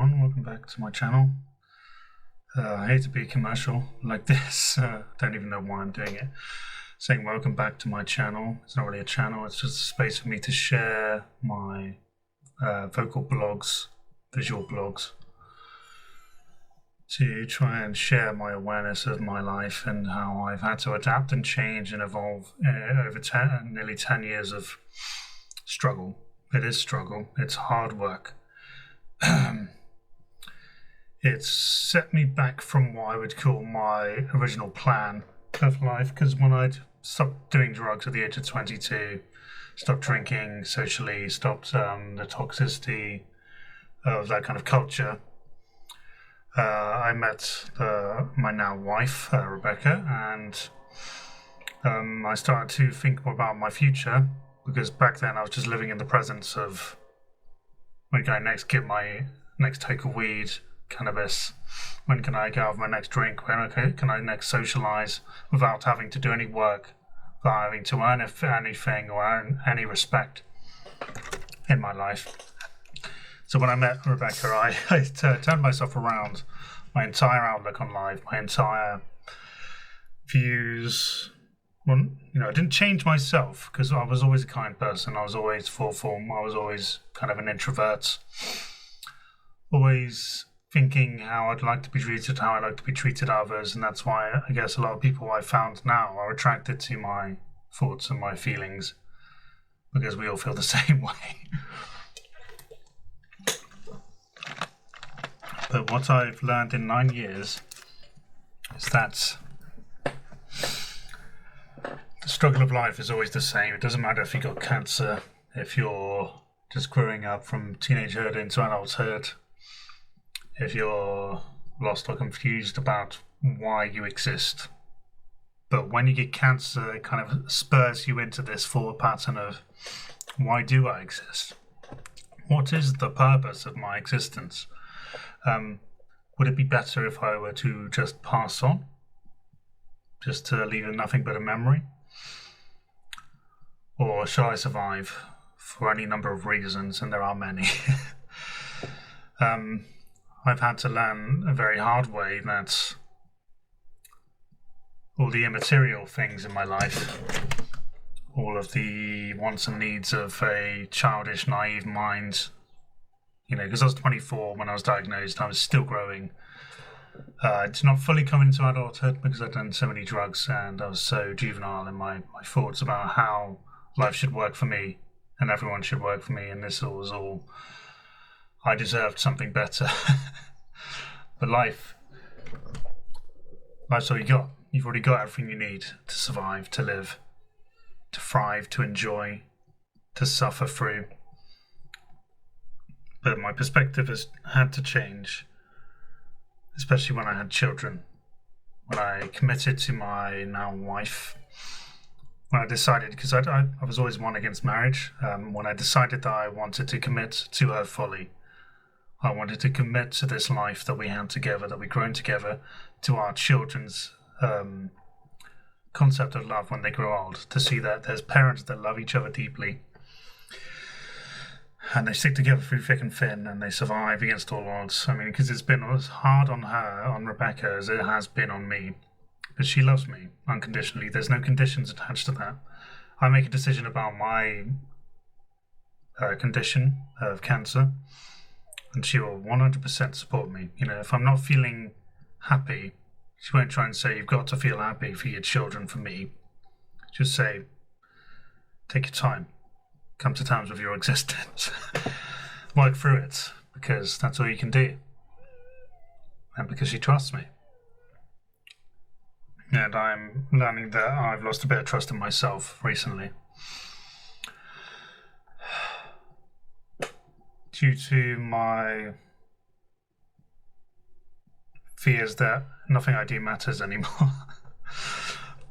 everyone, welcome back to my channel. I hate to be commercial like this, don't even know why I'm doing it. Saying welcome back to my channel. It's not really a channel, it's just a space for me to share my vocal blogs, visual blogs, to try and share my awareness of my life and how I've had to adapt and change and evolve over nearly 10 years of struggle. It is struggle, it's hard work. It's set me back from what I would call my original plan of life, because when I'd stopped doing drugs at the age of 22, stopped drinking socially, stopped the toxicity of that kind of culture, I met my now wife, Rebecca, and I started to think more about my future, because back then I was just living in the presence of when can I next get my next take of weed, cannabis, when can I get out of my next drink, when can I next socialize without having to do any work, without having to earn anything or earn any respect in my life. So when I met Rebecca, I turned myself around, my entire outlook on life, my entire views. Well, I didn't change myself, because I was always a kind person. I was always full form. I was always kind of an introvert. Always thinking how I'd like to be treated, how I like to be treated others. And that's why I guess a lot of people I found now are attracted to my thoughts and my feelings, because we all feel the same way. But what I've learned in 9 years is that the struggle of life is always the same. It doesn't matter if you got cancer, if you're just growing up from teenagehood into adulthood, if you're lost or confused about why you exist. But when you get cancer, it kind of spurs you into this thought pattern of, why do I exist? What is the purpose of my existence? Would it be better if I were to just pass on? Just to leave nothing but a memory? Or shall I survive for any number of reasons, and there are many? I've had to learn a very hard way that all the immaterial things in my life, all of the wants and needs of a childish, naive mind, because I was 24 when I was diagnosed, I was still growing. It's not fully coming into adulthood because I'd done so many drugs and I was so juvenile in my thoughts about how life should work for me and everyone should work for me, and this was all, I deserved something better. But life's all you got. You've already got everything you need to survive, to live, to thrive, to enjoy, to suffer through. But my perspective has had to change, especially when I had children. When I committed to my now wife, when I decided, because I was always one against marriage, when I decided that I wanted to commit to her fully, I wanted to commit to this life that we had together, that we've grown together, to our children's concept of love when they grow old, to see that there's parents that love each other deeply, and they stick together through thick and thin, and they survive against all odds. I mean, because it's been as hard on her, on Rebecca, as it has been on me. But she loves me unconditionally. There's no conditions attached to that. I make a decision about my condition of cancer, and she will 100% support me. If I'm not feeling happy, she won't try and say, you've got to feel happy for your children, for me. Just say, take your time. Come to terms with your existence. Work through it, because that's all you can do. And because she trusts me. And I'm learning that I've lost a bit of trust in myself recently, due to my fears that nothing I do matters anymore.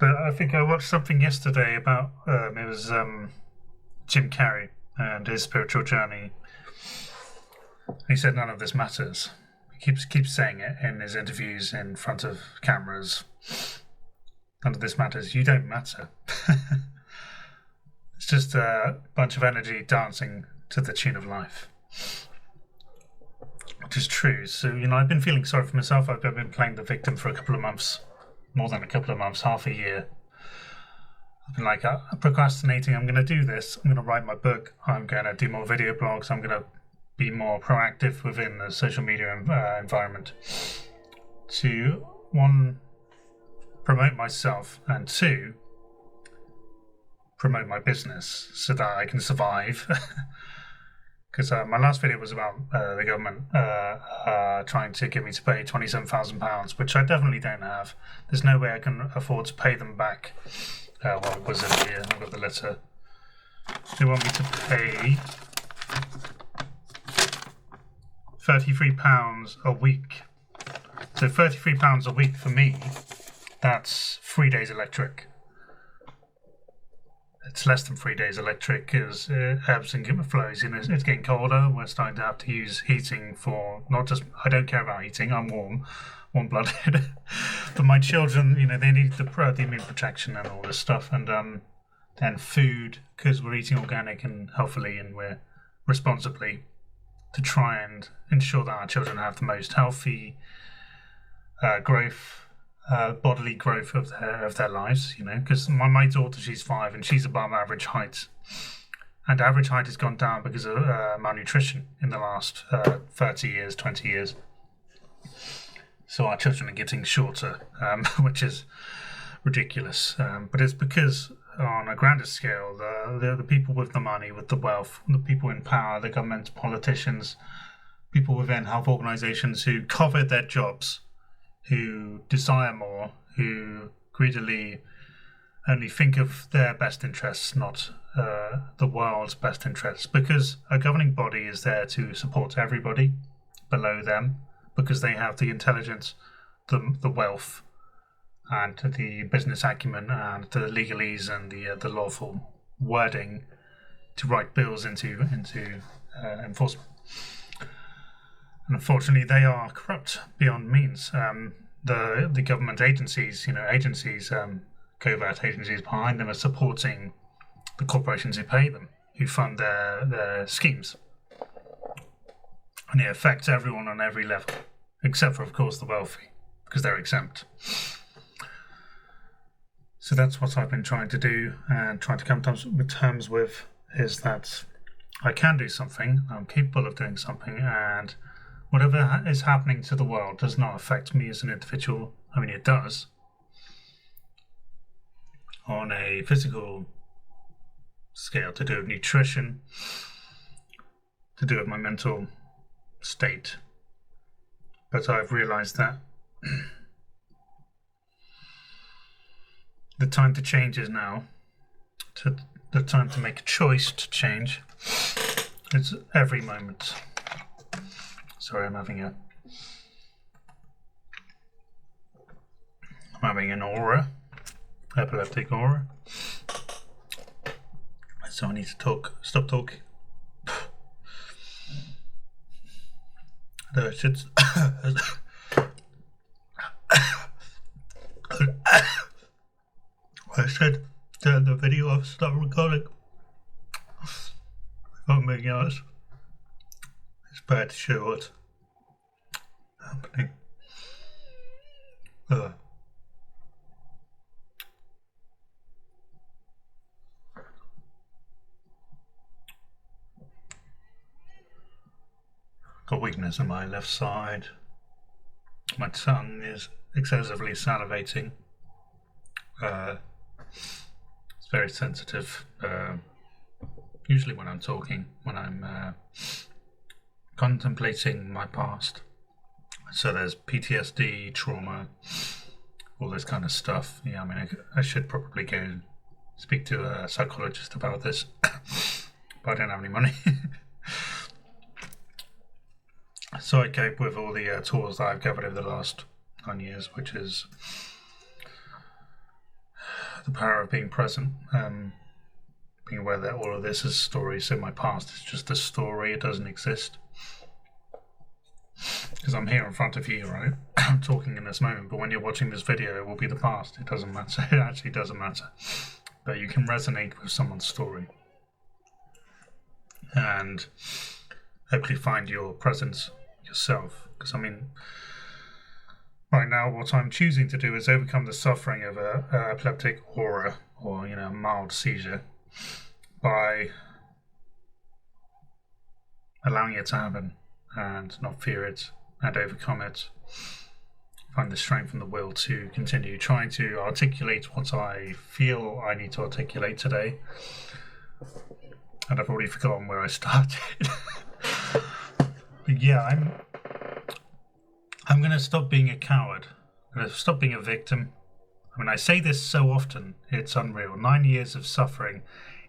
But I think I watched something yesterday about, it was Jim Carrey and his spiritual journey. He said none of this matters. He keeps saying it in his interviews in front of cameras. None of this matters. You don't matter. It's just a bunch of energy dancing to the tune of life. which is true. So, I've been feeling sorry for myself. I've been playing the victim for a couple of months, more than a couple of months, half a year. I've been like procrastinating. I'm going to do this. I'm going to write my book. I'm going to do more video blogs. I'm going to be more proactive within the social media environment to, one, promote myself, and two, promote my business so that I can survive. Because my last video was about the government trying to get me to pay £27,000, which I definitely don't have. There's no way I can afford to pay them back. What was it here? I've got the letter. They want me to pay £33 a week. So £33 a week for me, that's 3 days electric. It's less than 3 days electric because ebbs and flows. It's getting colder. We're starting to have to use heating for not just. I don't care about heating. I'm warm-blooded. But my children, they need the immune protection and all this stuff, and then food, because we're eating organic and healthily, and we're responsibly, to try and ensure that our children have the most healthy growth. Bodily growth of their lives, because my daughter, she's 5 and she's above average height, and average height has gone down because of malnutrition in the last 30 years, 20 years. So our children are getting shorter, which is ridiculous. But it's because on a grander scale, the people with the money, with the wealth, the people in power, the government, politicians, people within health organizations who covet their jobs, who desire more, who greedily only think of their best interests, not the world's best interests. Because a governing body is there to support everybody below them, because they have the intelligence, the wealth, and the business acumen, and the legalese, and the lawful wording to write bills into enforcement. And unfortunately, they are corrupt beyond means. The government agencies, covert agencies behind them are supporting the corporations who pay them, who fund their schemes. And it affects everyone on every level, except for, of course, the wealthy, because they're exempt. So that's what I've been trying to do, and trying to come to terms with, is that I can do something, I'm capable of doing something, and whatever is happening to the world does not affect me as an individual. I mean, it does. On a physical scale, to do with nutrition, to do with my mental state. But I've realized that the time to change is now. The time to make a choice to change. It's every moment. Sorry, I'm having an aura, epileptic aura. So I need to stop talking. I should. I said turn the video off, stop recording. I can't make out. It's bad to show what's happening. Got weakness in my left side. My tongue is excessively salivating. It's very sensitive. Usually when I'm talking, when I'm contemplating my past. So there's PTSD, trauma, all this kind of stuff. Yeah, I mean, I should probably go speak to a psychologist about this, but I don't have any money. So I cope with all the tools that I've covered over the last 9 years, which is the power of being present, being aware that all of this is story, so my past is just a story, it doesn't exist. Because I'm here in front of you, right? I'm talking in this moment, but when you're watching this video, it will be the past. It doesn't matter. It actually doesn't matter. But you can resonate with someone's story. And hopefully find your presence, yourself. Because, I mean, right now what I'm choosing to do is overcome the suffering of a epileptic aura, or, a mild seizure, by allowing it to happen and not fear it and overcome it. Find the strength and the will to continue trying to articulate what I feel I need to articulate today. And I've already forgotten where I started. But yeah, I'm going to stop being a coward. I'm going to stop being a victim. I mean, I say this so often, it's unreal. 9 years of suffering.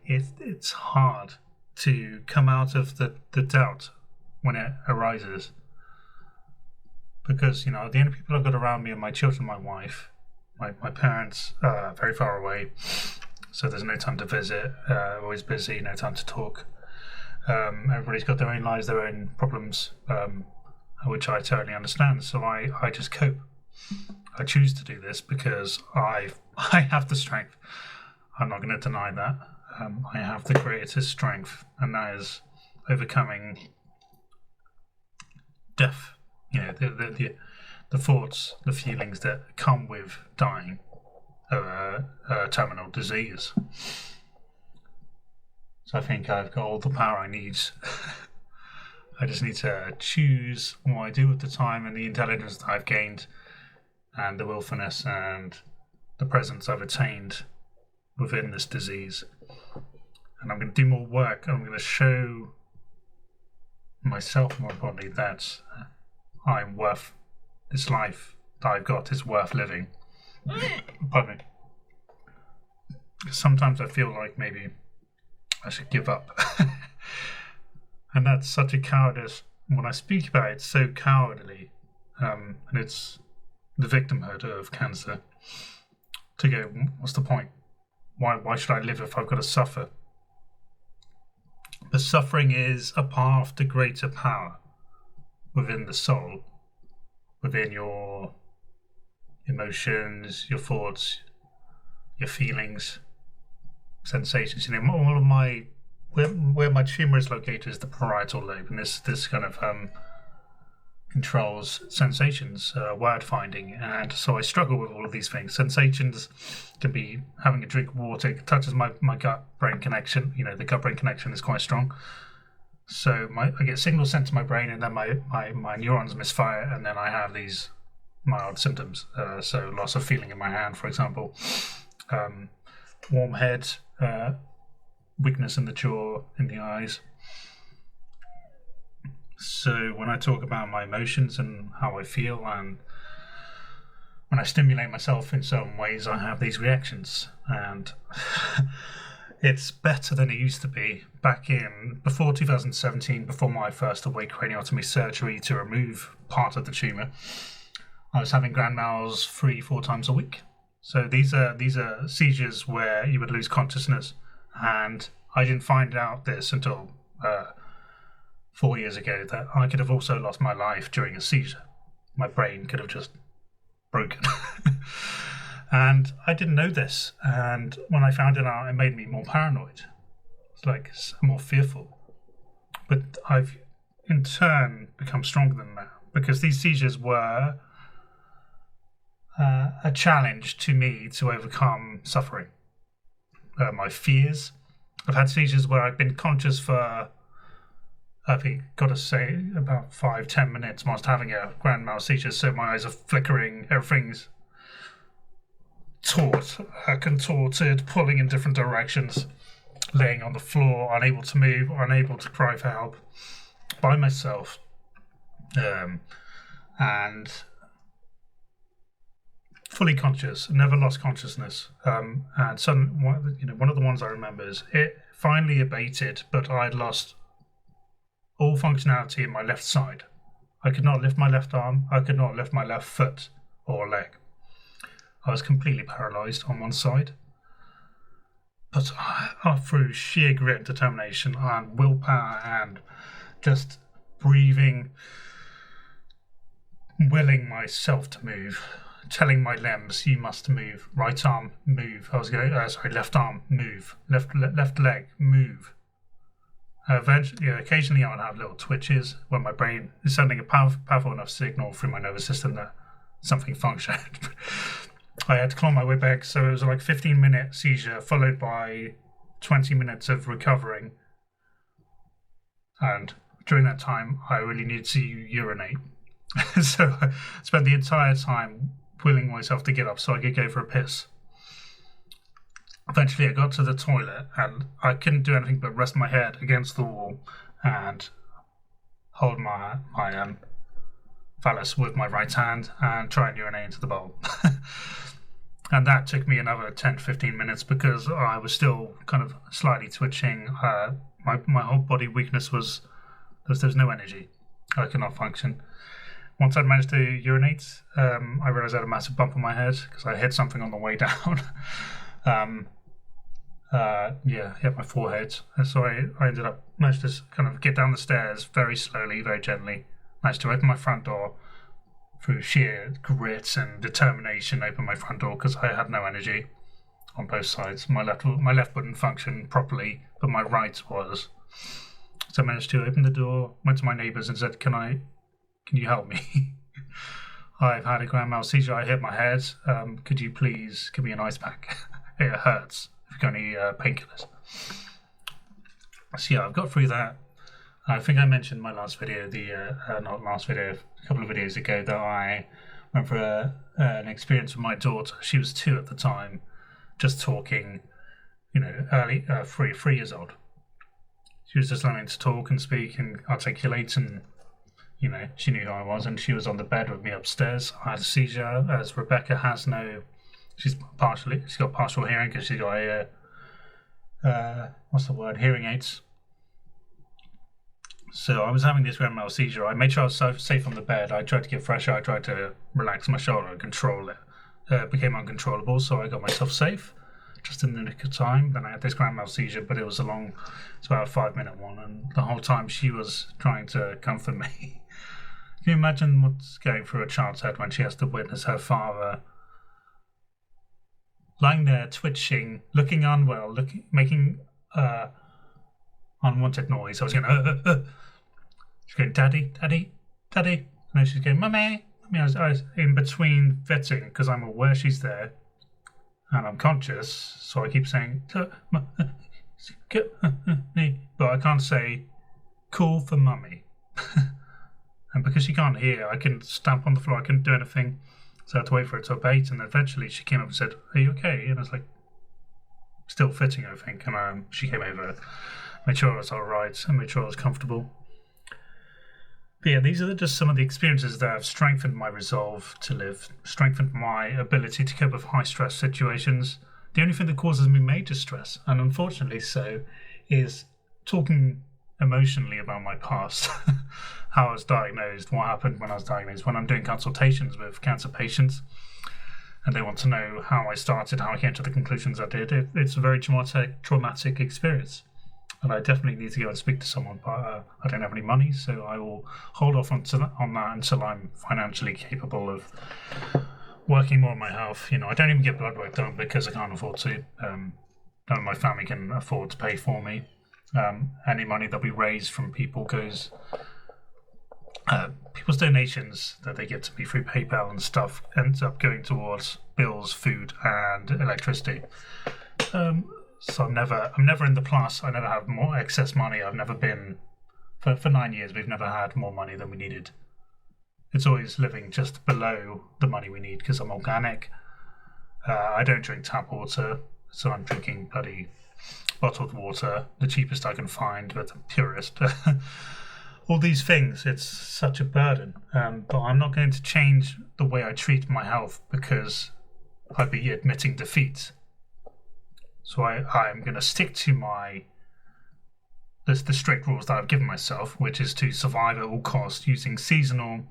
It's hard to come out of the doubt when it arises. Because, the only people I've got around me are my children, my wife, my parents, very far away. So there's no time to visit, always busy, no time to talk. Everybody's got their own lives, their own problems, which I totally understand. So I just cope. I choose to do this because I have the strength. I'm not going to deny that. I have the greatest strength, and that is overcoming death. The thoughts, the feelings that come with dying of a terminal disease. So I think I've got all the power I need. I just need to choose what I do with the time and the intelligence that I've gained, and the willfulness and the presence I've attained within this disease. And I'm going to do more work, and I'm going to show myself, more importantly, that I'm worth this life that I've got is worth living. Pardon me. Sometimes I feel like maybe I should give up. And that's such a cowardice. When I speak about it, it's so cowardly. And it's the victimhood of cancer. To go, what's the point? Why should I live if I've got to suffer? But suffering is a path to greater power within the soul, within your emotions, your thoughts, your feelings, sensations. All of my where my tumor is located is the parietal lobe, and this kind of controls sensations, word finding, and so I struggle with all of these things. Sensations can be having a drink of water. It touches my gut-brain connection. The gut-brain connection is quite strong. So I get signals sent to my brain, and then my neurons misfire, and then I have these mild symptoms. So loss of feeling in my hand, for example, warm head, weakness in the jaw, in the eyes. So when I talk about my emotions and how I feel, and when I stimulate myself in certain ways, I have these reactions, and it's better than it used to be back before 2017, before my first awake craniotomy surgery to remove part of the tumour. I was having grand mals 3-4 times a week. So these are seizures where you would lose consciousness, and I didn't find out this until 4 years ago, that I could have also lost my life during a seizure. My brain could have just broken. And I didn't know this. And when I found it out, it made me more paranoid. It's like more fearful. But I've in turn become stronger than that, because these seizures were a challenge to me to overcome suffering. My fears. I've had seizures where I've been conscious for, I think, got to say, about 5-10 minutes whilst having a grand mal seizure. So my eyes are flickering, everything's contorted, pulling in different directions, laying on the floor, unable to move, unable to cry for help, by myself, and fully conscious, never lost consciousness. And one of the ones I remember is it finally abated, but I had lost all functionality in my left side. I could not lift my left arm. I could not lift my left foot or leg. I was completely paralyzed on one side. But through sheer grit, determination, and willpower, and just breathing, willing myself to move, telling my limbs, you must move. Right arm, move. Left arm, move. Left leg, move. Eventually, occasionally I would have little twitches when my brain is sending a powerful enough signal through my nervous system that something functioned. I had to claw my way back, so it was like 15-minute seizure followed by 20 minutes of recovering. And during that time, I really needed to urinate. So I spent the entire time willing myself to get up so I could go for a piss. Eventually, I got to the toilet, and I couldn't do anything but rest my head against the wall and hold my phallus with my right hand and try and urinate into the bowl. And that took me another 10 to 15 minutes because I was still kind of slightly twitching. My whole body weakness was there's no energy. I could not function. Once I'd managed to urinate, I realized I had a massive bump on my head because I hit something on the way down. Hit my forehead. And so I ended up managed to kind of get down the stairs very slowly, very gently. Managed to open my front door through sheer grit and determination. Open my front door because I had no energy on both sides. My left wouldn't function properly, but my right was. So I managed to open the door, went to my neighbours and said, Can you help me? I've had a grand mal seizure. I hit my head. Could you please give me an ice pack? It hurts. If you've got any painkillers. So yeah, I've got through that. I think I mentioned in my last video, not last video, a couple of videos ago, that I went for an experience with my daughter. She was 2 at the time, just talking, early, 3 years old. She was just learning to talk and speak and articulate, and she knew who I was, and she was on the bed with me upstairs. I had a seizure, as Rebecca has she's got partial hearing because she's got hearing aids. So I was having this grand mal seizure. I made sure I was safe on the bed. I tried to get fresh air. I tried to relax my shoulder and control it. It became uncontrollable, so I got myself safe just in the nick of time. Then I had this grand mal seizure, but it's about a 5-minute one, and the whole time she was trying to comfort me. Can you imagine what's going through a child's head when she has to witness her father lying there, twitching, looking unwell, making unwanted noise? I was going, she's going, Daddy, Daddy, Daddy. And then she's going, Mummy, Mummy. I was in between fitting because I'm aware she's there and I'm conscious, so I keep saying, but I can't say, call for Mummy. And because she can't hear, I can stamp on the floor, I couldn't do anything. So I had to wait for it to abate, and then eventually she came up and said, are you okay? And I was like, still fitting, I think. And she came over, made sure I was all right, and made sure I was comfortable. But yeah, these are just some of the experiences that have strengthened my resolve to live, strengthened my ability to cope with high-stress situations. The only thing that causes me major stress, and unfortunately so, is talking emotionally about my past. How I was diagnosed, what happened when I was diagnosed. When I'm doing consultations with cancer patients and they want to know how I started, how I came to the conclusions I did, it's a very traumatic experience. And I definitely need to go and speak to someone, but I don't have any money, so I will hold off on that until I'm financially capable of working more on my health. I don't even get blood work done because I can't afford to. None of my family can afford to pay for me. Any money that we raise from people goes... people's donations that they get to me through PayPal and stuff ends up going towards bills, food, and electricity. So I'm never in the plus. I never have more excess money. I've never been for 9 years. We've never had more money than we needed. It's always living just below the money we need because I'm organic. I don't drink tap water, so I'm drinking bloody bottled water, the cheapest I can find, but the purest. All these things, it's such a burden. But I'm not going to change the way I treat my health because I'd be admitting defeat. So I'm going to stick to the strict rules that I've given myself, which is to survive at all costs using seasonal,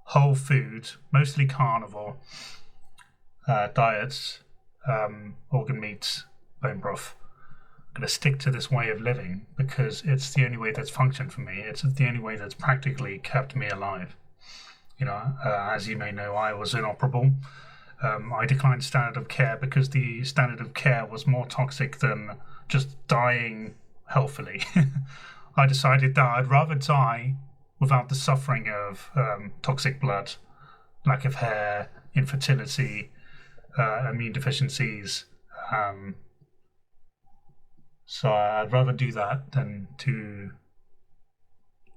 whole food, mostly carnivore diets, organ meats, bone broth. I'm going to stick to this way of living because it's the only way that's functioned for me. It's the only way that's practically kept me alive. As you may know, I was inoperable. I declined standard of care because the standard of care was more toxic than just dying healthily. I decided that I'd rather die without the suffering of toxic blood, lack of hair, infertility, immune deficiencies. So I'd rather do that than to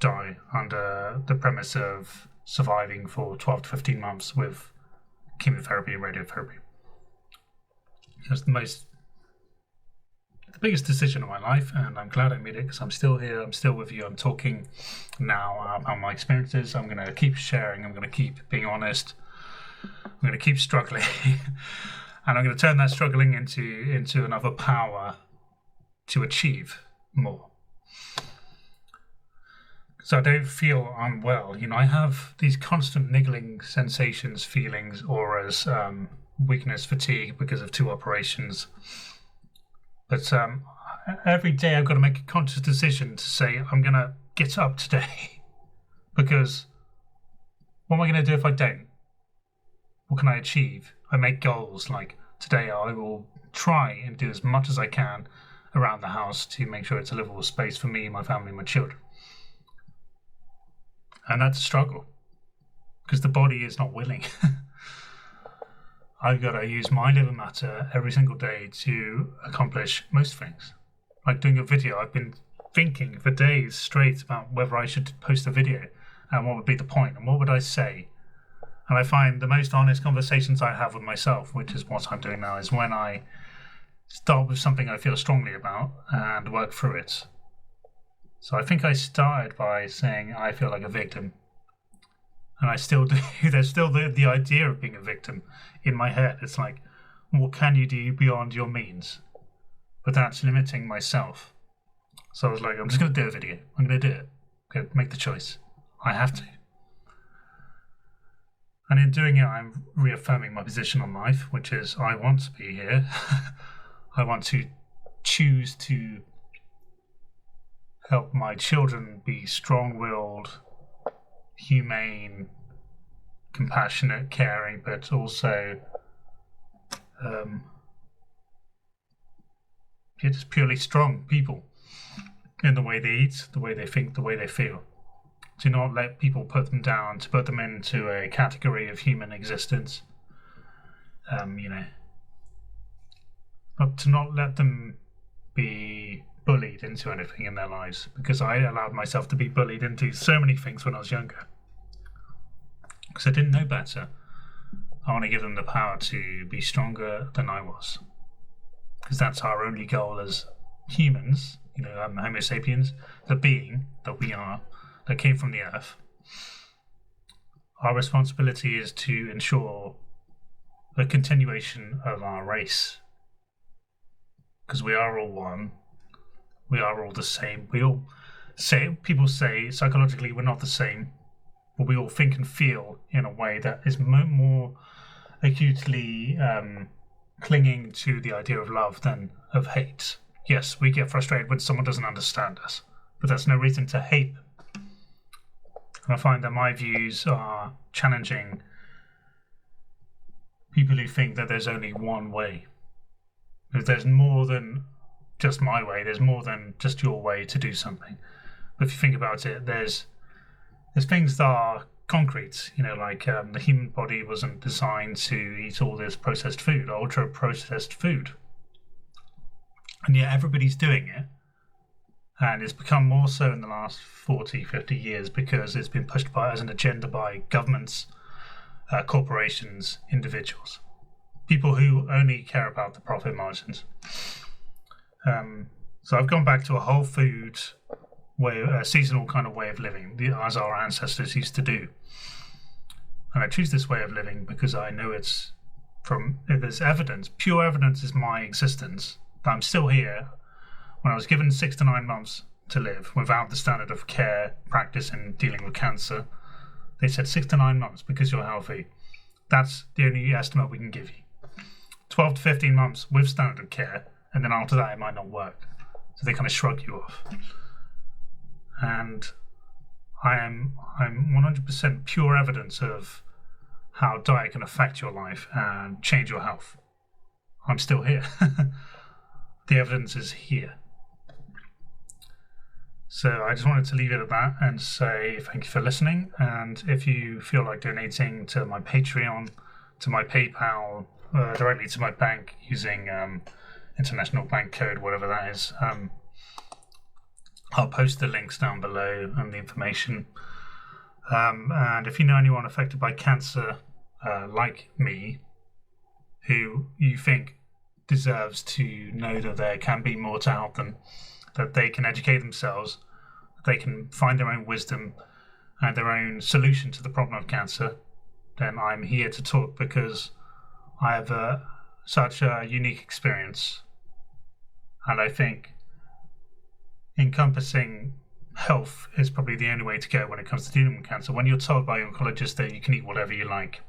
die under the premise of surviving for 12 to 15 months with chemotherapy and radiotherapy. It was the biggest decision of my life, and I'm glad I made it because I'm still here, I'm still with you, I'm talking now about my experiences. I'm going to keep sharing, I'm going to keep being honest, I'm going to keep struggling, and I'm going to turn that struggling into another power to achieve more. So I don't feel unwell. I have these constant niggling sensations, feelings, auras, weakness, fatigue because of 2 operations. But every day I've got to make a conscious decision to say, I'm going to get up today. Because what am I going to do if I don't? What can I achieve? I make goals like today I will try and do as much as I can around the house to make sure it's a livable space for me, my family, my children. And that's a struggle because the body is not willing. I've got to use my living matter every single day to accomplish most things. Like doing a video, I've been thinking for days straight about whether I should post a video and what would be the point and what would I say. And I find the most honest conversations I have with myself, which is what I'm doing now, is when I start with something I feel strongly about and work through it. So I think I started by saying I feel like a victim. And I still do. There's still the idea of being a victim in my head. It's like, what can you do beyond your means? But that's limiting myself. So I was like, I'm just going to do a video. I'm going to do it. I'm going to make the choice. I have to. And in doing it, I'm reaffirming my position on life, which is I want to be here. I want to choose to help my children be strong-willed, humane, compassionate, caring, but also just purely strong people in the way they eat, the way they think, the way they feel. To not let people put them down, to put them into a category of human existence. To not let them be bullied into anything in their lives, because I allowed myself to be bullied into so many things when I was younger. Because I didn't know better. I want to give them the power to be stronger than I was. Because that's our only goal as humans, Homo sapiens, the being that we are, that came from the earth. Our responsibility is to ensure the continuation of our race. Because we are all one. We are all the same. People say psychologically we're not the same, but we all think and feel in a way that is more acutely clinging to the idea of love than of hate. Yes, we get frustrated when someone doesn't understand us, but that's no reason to hate them. And I find that my views are challenging people who think that there's only one way. There's more than just my way. There's more than just your way to do something. But if you think about it, there's things that are concrete. Like the human body wasn't designed to eat all this processed food, ultra-processed food. And yet everybody's doing it. And it's become more so in the last 40, 50 years because it's been pushed as an agenda by governments, corporations, individuals. People who only care about the profit margins. So I've gone back to a whole food way, a seasonal kind of way of living, as our ancestors used to do. And I choose this way of living because I know there's evidence, pure evidence is my existence, that I'm still here. When I was given 6 to 9 months to live without the standard of care, practice in dealing with cancer, they said 6 to 9 months because you're healthy. That's the only estimate we can give you. 12 to 15 months with standard of care, and then after that it might not work. So they kind of shrug you off. And I'm 100% pure evidence of how diet can affect your life and change your health. I'm still here. The evidence is here. So I just wanted to leave it at that and say thank you for listening. And if you feel like donating to my Patreon, to my PayPal, directly to my bank using international bank code, whatever that is, I'll post the links down below and the information. And if you know anyone affected by cancer, like me, who you think deserves to know that there can be more to help them, that they can educate themselves, they can find their own wisdom and their own solution to the problem of cancer, then I'm here to talk, because I have such a unique experience. And I think encompassing health is probably the only way to go when it comes to dealing with cancer. When you're told by your oncologist that you can eat whatever you like,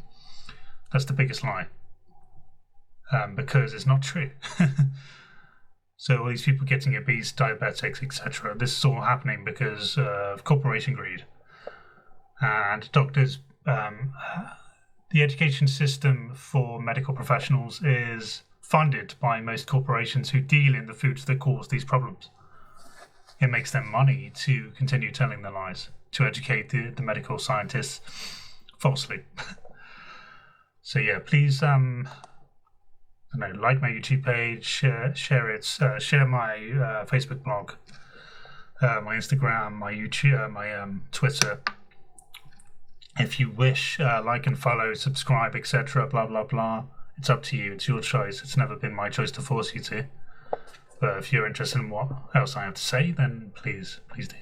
that's the biggest lie, because it's not true. So all these people getting obese, diabetics, etc., this is all happening because of corporation greed. And doctors, the education system for medical professionals is funded by most corporations who deal in the foods that cause these problems. It makes them money to continue telling their lies, to educate the medical scientists falsely. So yeah, please like my YouTube page, share it, share my Facebook blog, my Instagram, my YouTube, my Twitter. If you wish, like and follow, subscribe, etc. Blah blah blah. It's up to you. It's your choice. It's never been my choice to force you to. But if you're interested in what else I have to say, then please do.